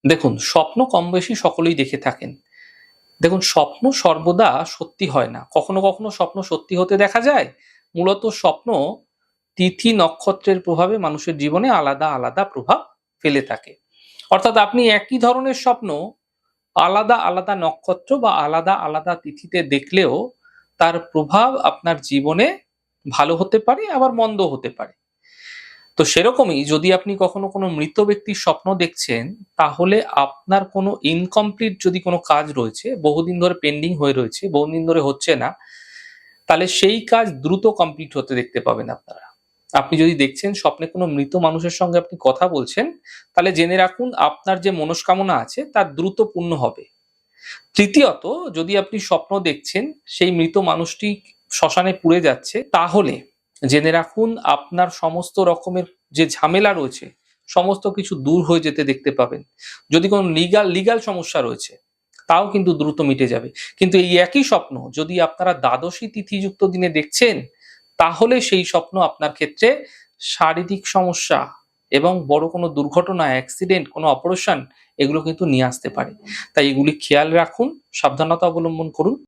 দেখুন, স্বপ্ন কম বেশি সকলেই দেখে থাকেন। দেখুন, স্বপ্ন সর্বদা সত্যি হয় না। কখনো, কখনো স্বপ্ন সত্যি হতে দেখা যায়। মূলত স্বপ্ন তিথি নক্ষত্রের প্রভাবে মানুষের জীবনে আলাদা, আলাদা প্রভাব ফেলে থাকে। অর্থাৎ আপনি একই ধরনের স্বপ্ন আলাদা, আলাদা নক্ষত্র বা আলাদা, আলাদা তিথিতে দেখলেও তার প্রভাব আপনার জীবনে ভালো হতে পারে আবার মন্দ হতে পারে। তো সেরকমই যদি আপনি কখনো কোনো মৃত ব্যক্তির স্বপ্ন দেখছেন, তাহলে আপনার কোনো ইনকমপ্লিট যদি কোনো কাজ রয়েছে, বহুদিন ধরে পেন্ডিং হয়ে রয়েছে, বহুদিন ধরে হচ্ছে না, তাহলে সেই কাজ দ্রুত কমপ্লিট হতে দেখতে পাবেন আপনারা। আপনি যদি দেখছেন স্বপ্নে কোনো মৃত মানুষের সঙ্গে আপনি কথা বলছেন, তাহলে জেনে রাখুন আপনার যে মনস্কামনা আছে তার দ্রুত পূর্ণ হবে। তৃতীয়ত, যদি আপনি স্বপ্ন দেখছেন সেই মৃত মানুষটি শ্মশানে পুড়ে যাচ্ছে, তাহলে জেনে রাখুন আপনার সমস্ত রকমের যে ঝামেলা রয়েছে সমস্ত কিছু দূর হয়ে যেতে দেখতে পাবেন। যদি কোনো লিগাল সমস্যা রয়েছে তাও কিন্তু দ্রুত মিটে যাবে। কিন্তু এই একই স্বপ্ন যদি আপনারা দ্বাদশী তিথিযুক্ত দিনে দেখছেন, তাহলে সেই স্বপ্ন আপনার ক্ষেত্রে শারীরিক সমস্যা এবং বড় কোনো দুর্ঘটনা, অ্যাক্সিডেন্ট, কোনো অপারেশন এগুলো কিন্তু নিয়ে আসতে পারে। তাই এগুলি খেয়াল রাখুন, সাবধানতা অবলম্বন করুন।